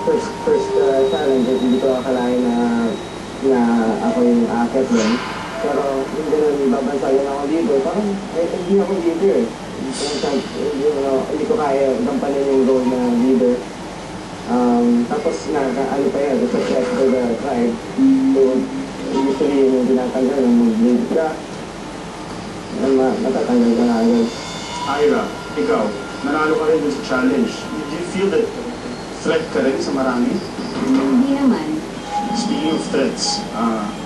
first challenges, hindi ko akalain na ako yung akit doon. Pero yung ganun, babansayan ako dito, parang hindi ako leader eh. Hindi ko kaya gampanan yung role na leader. Tapos ano pa yan, sa chef for the tribe. So, usually yung tinatanggal, mag-lead ka, matatanggal ka na agad. Ira, ikaw, nanalo ka rin sa challenge. Did you feel that threat ka rin sa marami? Hindi naman. Speaking of threats,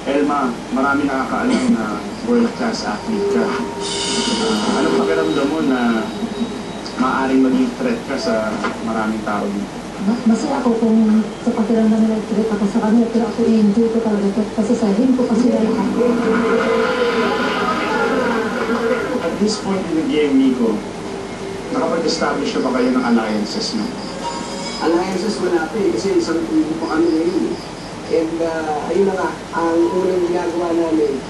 Elma, marami nakakaalam na world-class athlete ka. Anong pakiramdam mo na maaaring maging threat ka sa maraming tao dito? Masaya ako kung sa pakiramdam na threat ako sa kanila, pero ako i-enjoy ko talaga kasi sabihin ko kasi lahat. At this point in the game, Nico, nakapag-establish na ba kayo ng alliances mo? Alliances wala pa eh, kasi isang ano na yun. And ayun na nga, ang unang ginagawa namin,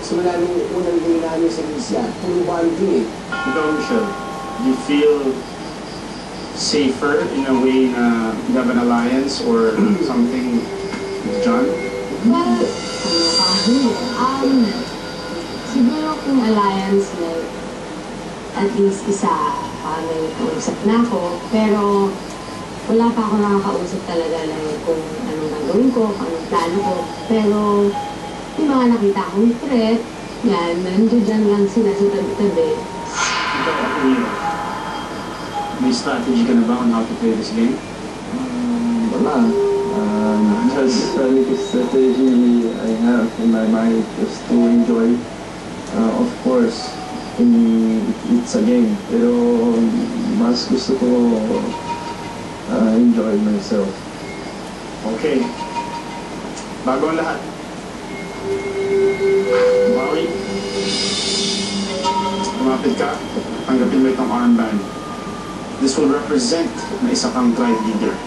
simula nung unang gawin namin sa Lisya, puro bonding eh. Ikaw, Michelle, do you feel safer in a way na you have an alliance or something with John? Well, siguro kung alliance na at least isa, may kausap na ako, pero wala pa ako nakakausap talaga lang kung anong gagawin ko, kung anong plano ko. Pero yung mga nakita akong threat, yan, nandiyo dyan lang sila sa tabi-tabi. Ikaw, Aquino, may strategy ka na ba on how to play this game? Wala. Just a little strategy I have in my mind just to enjoy. Of course, it's a game. Pero mas gusto ko enjoy myself. Okay. Bago ang lahat. Bawi. Lumapit ka. Tanggapin mo itong armband. This will represent na isa kang tribe leader.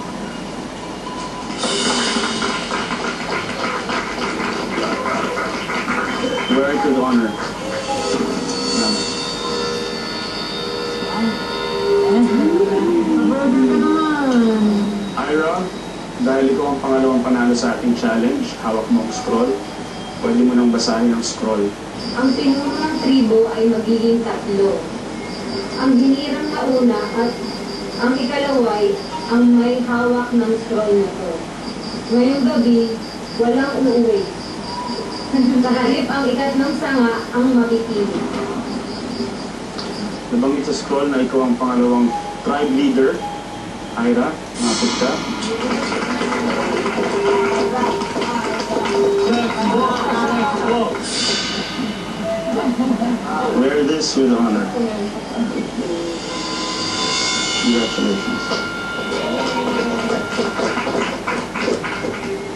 Wear it with honor. Ira, dahil ikaw ang pangalawang panalo sa ating challenge, hawak mo ang scroll. Pwede mo nang basahin ang scroll. Ang pinuno ng tribo ay magiging 3. Ang hinirang na una at ang ikalaway ang may hawak ng scroll na to. Ngayong gabi, walang uuwi. Kahalip ang ikatlong sanga ang mapipili. Nabanggit sa scroll na ikaw ang pangalawang tribe leader. Ira, mapit ka. Wear this with honor. Congratulations.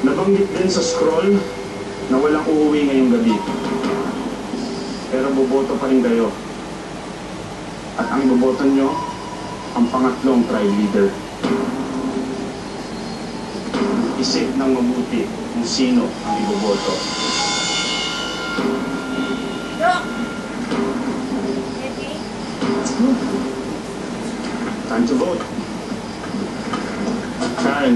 Nabanggit din sa scroll na walang uuwi ngayong gabi. Pero boboto pa rin kayo. At ang boboto nyo, ang pangatlong tribe leader. Isip ng mabuti kung sino ang iboboto. Time to vote. Karen.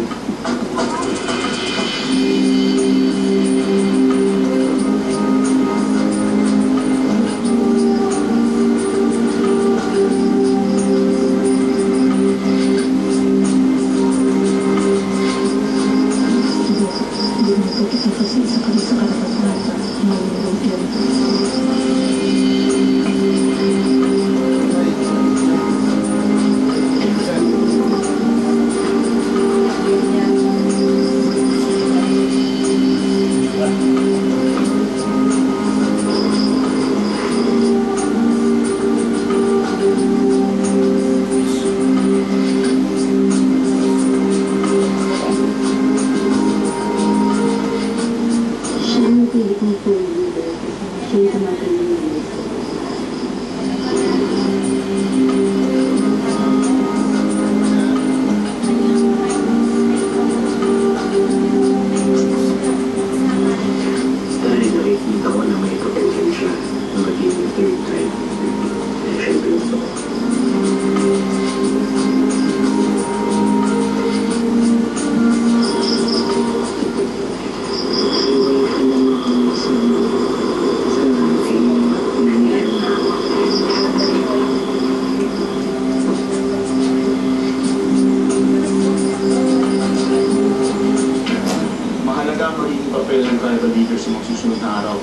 sa mga susunod na araw.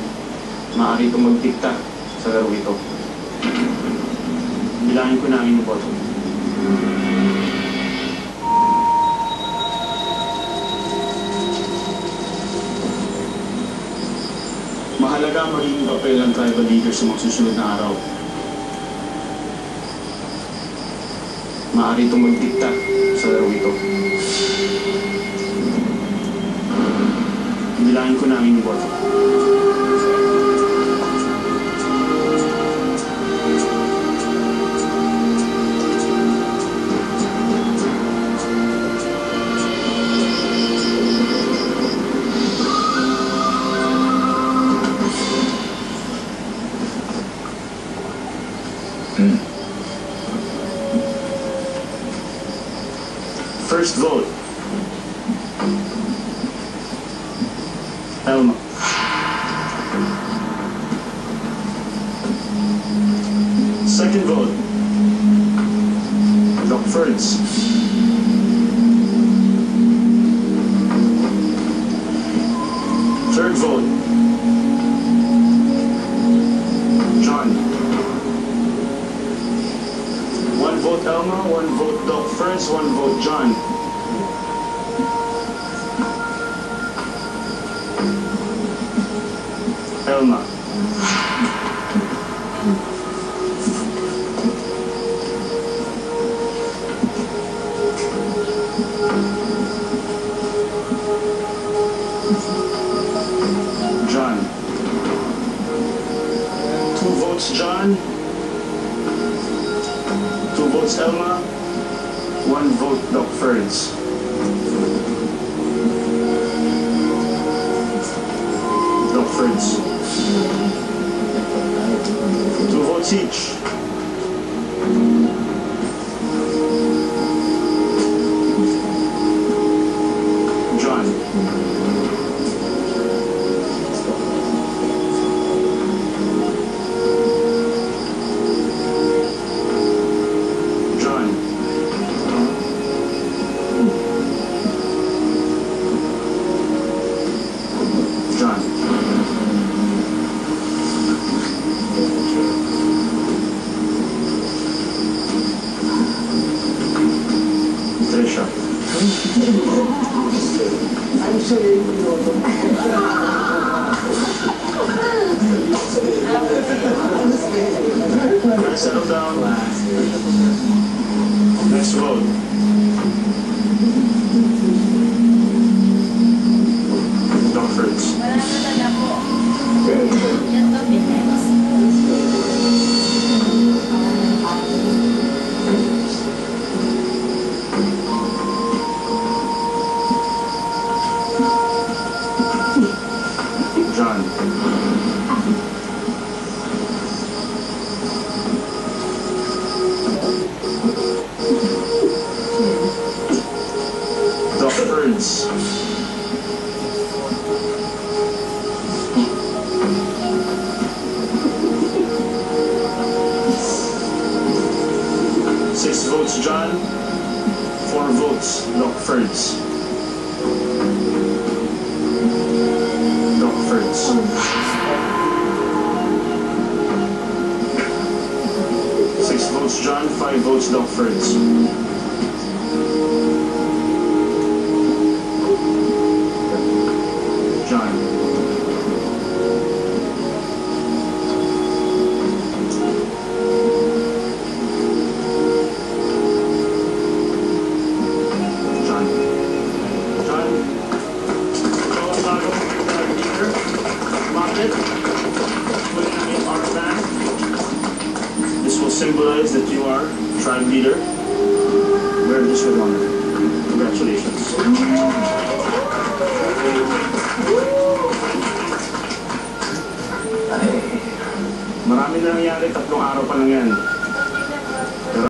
Maaari itong magdikta sa laro ito. Bilangin ko na ang inyong boto. Mahalaga ang magiging papel ng tribal leader sa mga susunod na araw. Maaari itong magdikta sa laro ito. Bilangin ko na ang inyong boto. First vote. Elma. Second vote. Doc Ferds. Third vote. John. One vote Elma, one vote Doc Ferds, one vote John. Elma. John. 2 votes John. 2 votes Elma. 1 vote Doc Ferds. Doc Ferds. 2 votes each. John. John. John. Trisha. I'm sorry, Piloto. Guys, settle down. Next vote. Doc Ferds. Wala na talaga po. Yan to, Pinex. John. Doc Ferds. Six votes John, 4 votes Doc Ferds. Doc Ferds. 6 votes John, 5 votes Doc Ferds. John. John. John. Ikaw ang bagong leader. Bakit? Put it in our band. This will symbolize that you are tribe leader. Wear this with honor. Congratulations. Marami na nangyari, 3 araw pa lang yan.